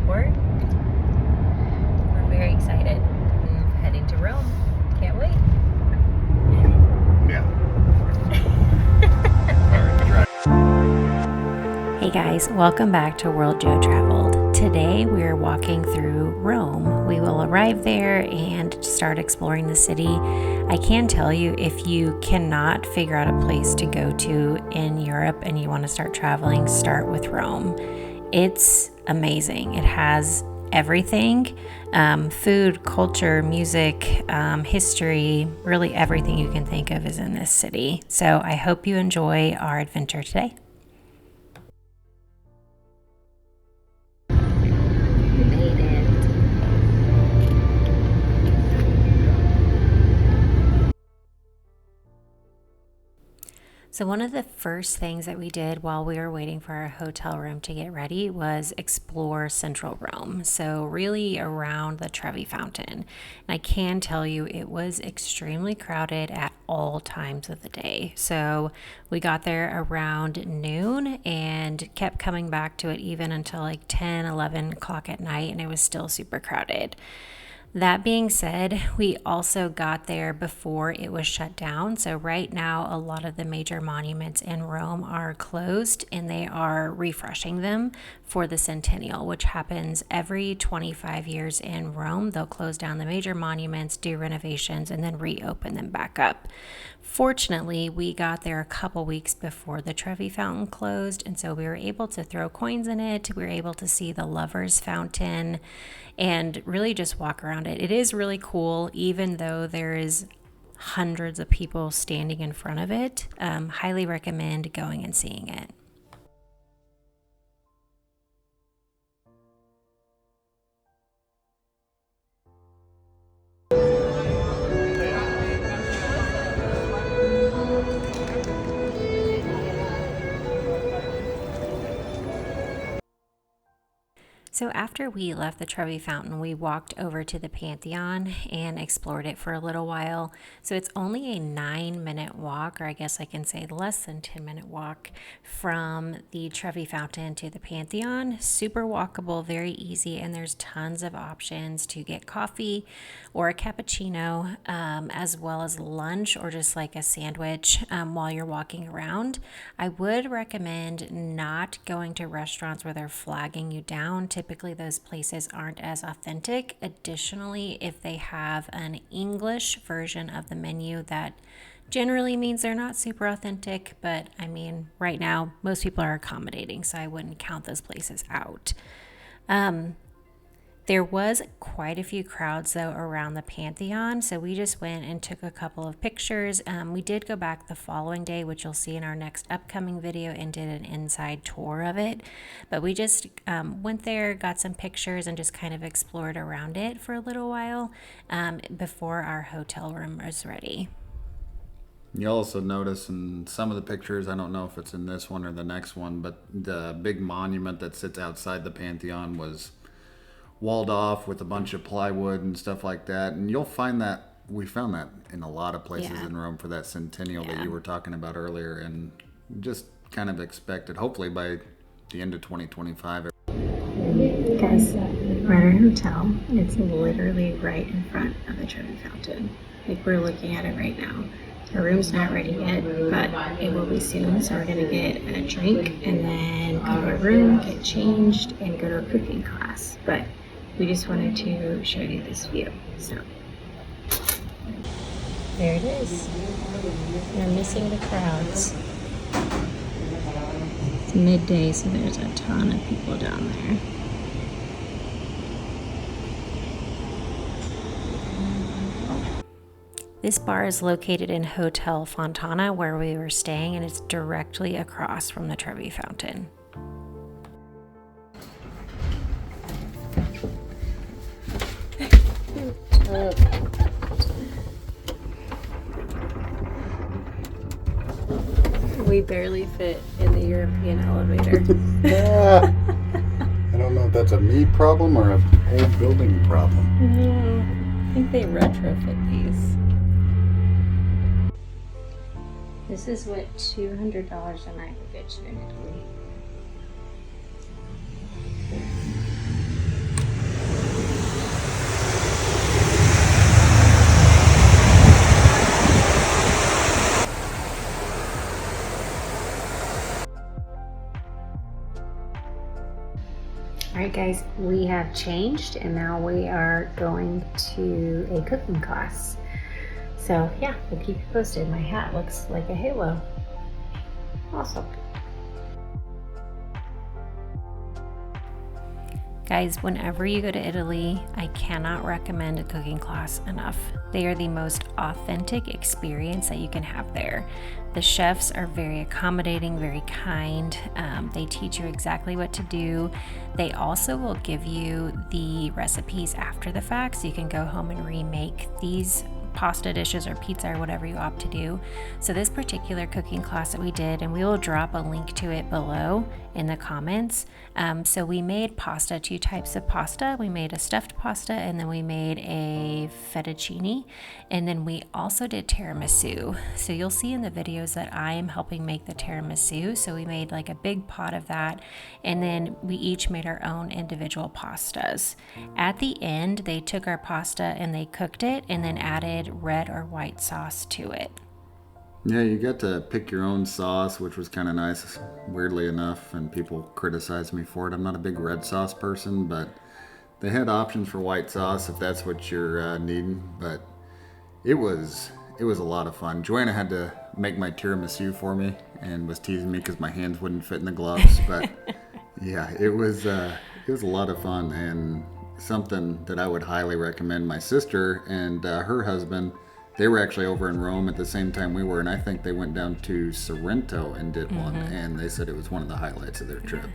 airport. We're very excited. I'm heading to Rome. Can't wait. Yeah. Hey guys, welcome back to World Joe Traveled. Today we're walking through Rome. We will arrive there and start exploring the city. I can tell you, if you cannot figure out a place to go to in Europe and you want to start traveling, start with Rome. It's amazing. It has everything, food, culture, music, history, really everything you can think of is in this city. So I hope you enjoy our adventure today. So one of the first things that we did while we were waiting for our hotel room to get ready was explore central Rome. So really around the Trevi Fountain. And I can tell you it was extremely crowded at all times of the day. So we got there around noon and kept coming back to it even until like 10, 11 o'clock at night, and it was still super crowded. That being said, we also got there before it was shut down. So right now, a lot of the major monuments in Rome are closed and they are refreshing them for the centennial, which happens every 25 years in Rome. They'll close down the major monuments, do renovations, and then reopen them back up. Fortunately, we got there a couple weeks before the Trevi Fountain closed, and so we were able to throw coins in it. We were able to see the Lover's Fountain and really just walk around it. It is really cool, even though there is hundreds of people standing in front of it. Highly recommend going and seeing it. So after we left the Trevi Fountain, we walked over to the Pantheon and explored it for a little while. So it's only a 9-minute walk, or I guess I can say less than 10-minute walk from the Trevi Fountain to the Pantheon. Super walkable, very easy, and there's tons of options to get coffee or a cappuccino, as well as lunch or just like a sandwich while you're walking around. I would recommend not going to restaurants where they're flagging you down. Typically those places aren't as authentic. Additionally, if they have an English version of the menu, that generally means they're not super authentic, but I mean, right now most people are accommodating, so I wouldn't count those places out. There was quite a few crowds though around the Pantheon, so we just went and took a couple of pictures. We did go back the following day, which you'll see in our next upcoming video, and did an inside tour of it. But we just went there, got some pictures, and just kind of explored around it for a little while before our hotel room was ready. You'll also notice in some of the pictures, I don't know if it's in this one or the next one, but the big monument that sits outside the Pantheon was walled off with a bunch of plywood and stuff like that. And you'll find that, we found that in a lot of places in Rome for that centennial that you were talking about earlier, and just kind of expected, hopefully by the end of 2025. Guys, we're at our hotel. It's literally right in front of the Trevi Fountain. Like, we're looking at it right now. Our room's not ready yet, but it will be soon. So we're gonna get a drink and then go to our room, get changed, and go to a cooking class. But we just wanted to show you this view. So there it is. We're missing the crowds. It's midday, so there's a ton of people down there. This bar is located in Hotel Fantana, where we were staying, and it's directly across from the Trevi Fountain. We barely fit in the European elevator. I don't know if that's a me problem or a whole building problem. No, I think they retrofit these. This is what $200 a night would get you in Italy. All right, guys, we have changed and now we are going to a cooking class. So yeah, we'll keep you posted. My hat looks like a halo. Awesome. Guys, whenever you go to Italy, I cannot recommend a cooking class enough. They are the most authentic experience that you can have there. The chefs are very accommodating, very kind. They teach you exactly what to do. They also will give you the recipes after the fact, so you can go home and remake these pasta dishes or pizza or whatever you opt to do. So this particular cooking class that we did, and we will drop a link to it below in the comments. So we made pasta, 2 types of pasta. We made a stuffed pasta and then we made a fettuccine, and then we also did tiramisu. So you'll see in the videos that I am helping make the tiramisu. So we made like a big pot of that, and then we each made our own individual pastas. At the end, they took our pasta and they cooked it and then added red or white sauce to it. Yeah, you got to pick your own sauce, which was kind of nice, weirdly enough, and people criticize me for it. I'm not a big red sauce person, but they had options for white sauce if that's what you're needing. But it was a lot of fun. Joanna had to make my tiramisu for me and was teasing me because my hands wouldn't fit in the gloves. But yeah, it was a lot of fun and something that I would highly recommend. My sister and her husband, they were actually over in Rome at the same time we were, and I think they went down to Sorrento and did one, and they said it was one of the highlights of their trip.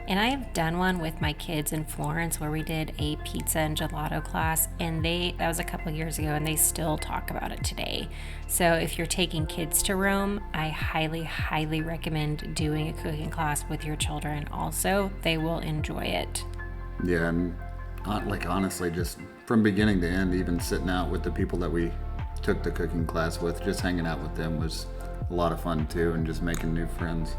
And I have done one with my kids in Florence where we did a pizza and gelato class, and that was a couple years ago, and they still talk about it today. So if you're taking kids to Rome, I highly, highly recommend doing a cooking class with your children also. They will enjoy it. Yeah, and honestly, just from beginning to end, even sitting out with the people that we took the cooking class with, just hanging out with them was a lot of fun too, and just making new friends.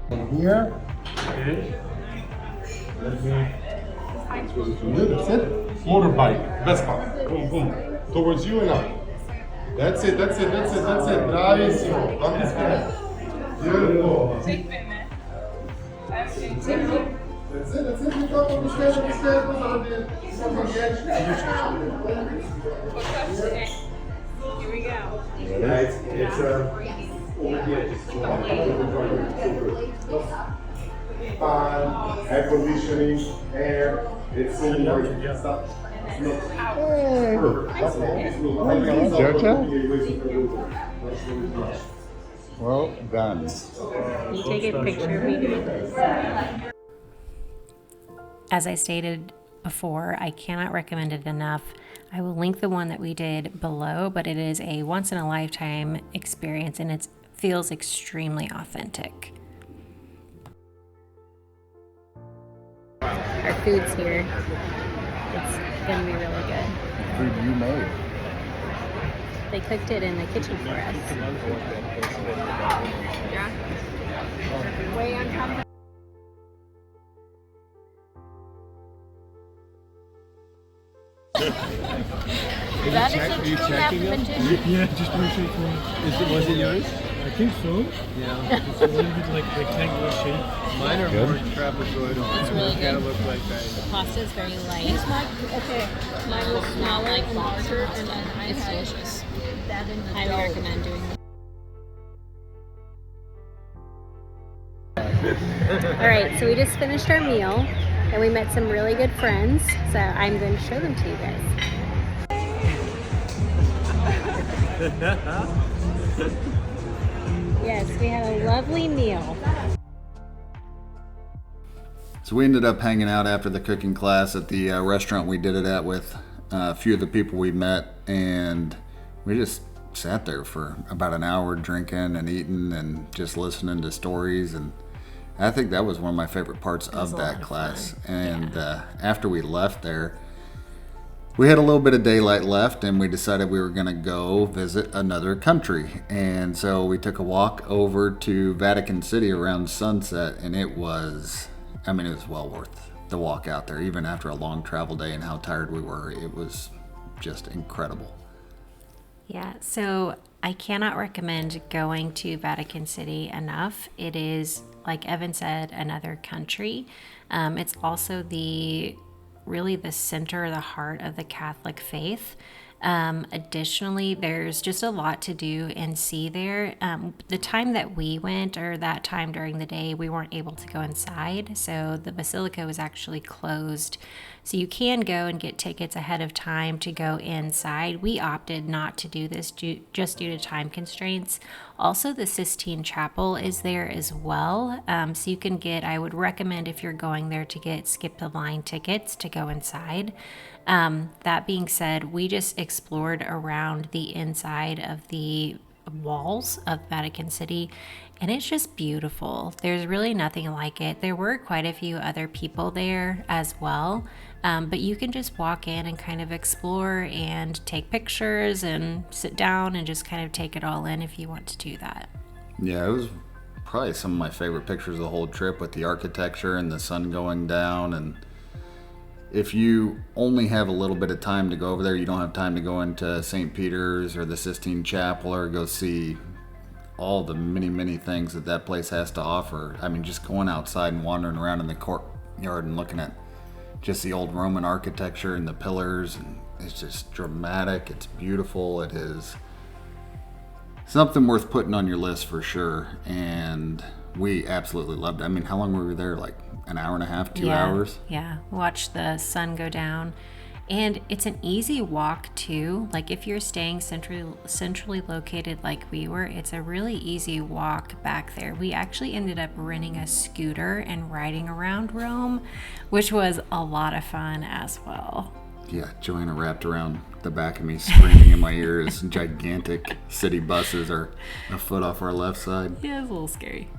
Here. Okay. Let me. That's it. Motorbike. Vespa. Boom, boom. Towards you and up. That's it. Bravissimo. Beautiful. That's it. You got on the stairs. Here we go. It's over here. Fan, air conditioning, air. It's all like stuff. Well done. You take a picture of me doing this. As I stated before, I cannot recommend it enough. I will link the one that we did below, but it is a once in a lifetime experience and it feels extremely authentic. Our food's here. It's gonna be really good. Food you made. They cooked it in the kitchen for us. Yeah. Way on top of that is a true mathematician. Yeah, just want to check. Was it yours? I think so. Yeah. It's a little bit like rectangular shape. Mine are more trapezoidal. It's really Kind good. of look like that. The pasta is very light. Mine was smaller Like and larger, and then I It's had delicious. that in the I dough. recommend doing that. All right, so we just finished our meal and we met some really good friends. So I'm going to show them to you guys. Yes, we had a lovely meal. So we ended up hanging out after the cooking class at the restaurant we did it at with a few of the people we met, and we just sat there for about an hour drinking and eating and just listening to stories, and I think that was one of my favorite parts of that class. And after we left there, we had a little bit of daylight left, and we decided we were going to go visit another country. And so we took a walk over to Vatican City around sunset, and it was well worth the walk out there. Even after a long travel day and how tired we were, it was just incredible. Yeah, so I cannot recommend going to Vatican City enough. It is like Evan said, another country. It's also really the center, the heart of the Catholic faith. Additionally, there's just a lot to do and see there. The time that we went, or that time during the day, we weren't able to go inside. So the basilica was actually closed. So you can go and get tickets ahead of time to go inside. We opted not to do this just due to time constraints. Also, the Sistine Chapel is there as well. So you can I would recommend if you're going there to get skip the line tickets to go inside. That being said, we just explored around the inside of the walls of Vatican City, and it's just beautiful. There's really nothing like it. There were quite a few other people there as well, but you can just walk in and kind of explore and take pictures and sit down and just kind of take it all in if you want to do that. Yeah, it was probably some of my favorite pictures of the whole trip, with the architecture and the sun going down. And if you only have a little bit of time to go over there, you don't have time to go into St. Peter's or the Sistine Chapel or go see all the many things that place has to offer. I mean, just going outside and wandering around in the courtyard and looking at just the old Roman architecture and the pillars, and it's just dramatic. It's beautiful. It is something worth putting on your list for sure. And we absolutely loved it. I mean, how long were we there? Like an hour and a half, 2 hours? Yeah, watch the sun go down. And it's an easy walk too. Like if you're staying centrally located like we were, it's a really easy walk back there. We actually ended up renting a scooter and riding around Rome, which was a lot of fun as well. Yeah, Joanna wrapped around the back of me, screaming in my ears. Gigantic city buses are a foot off our left side. Yeah, it's a little scary.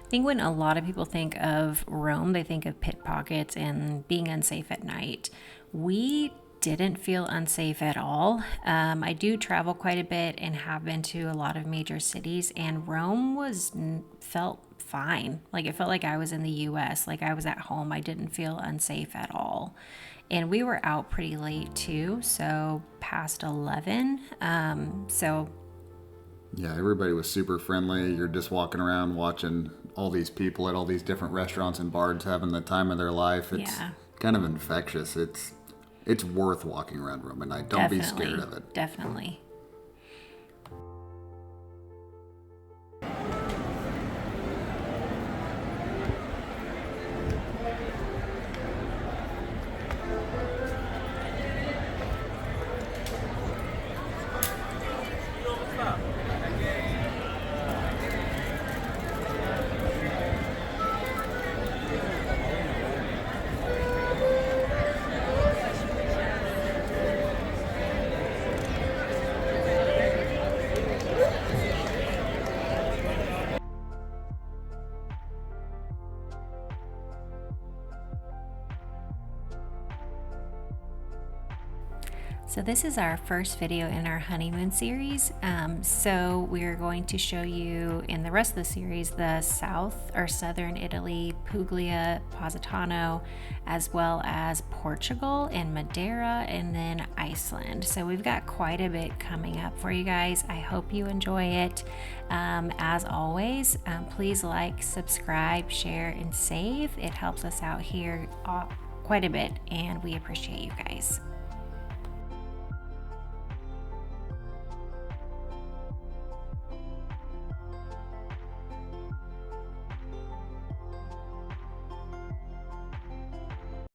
I think when a lot of people think of Rome, they think of pickpockets and being unsafe at night. We didn't feel unsafe at all. I do travel quite a bit and have been to a lot of major cities, and Rome felt fine. Like it felt like I was in the US, like I was at home. I didn't feel unsafe at all. And we were out pretty late too, so past 11. Yeah, everybody was super friendly. You're just walking around watching all these people at all these different restaurants and bars having the time of their life. It's kind of infectious. It's worth walking around Rome at night. Don't be scared of it. Definitely. So this is our first video in our honeymoon series. So we're going to show you in the rest of the series the southern Italy, Puglia, Positano, as well as Portugal and Madeira, and then Iceland. So we've got quite a bit coming up for you guys. I hope you enjoy it. As always, please like, subscribe, share, and save. It helps us out here quite a bit, and we appreciate you guys.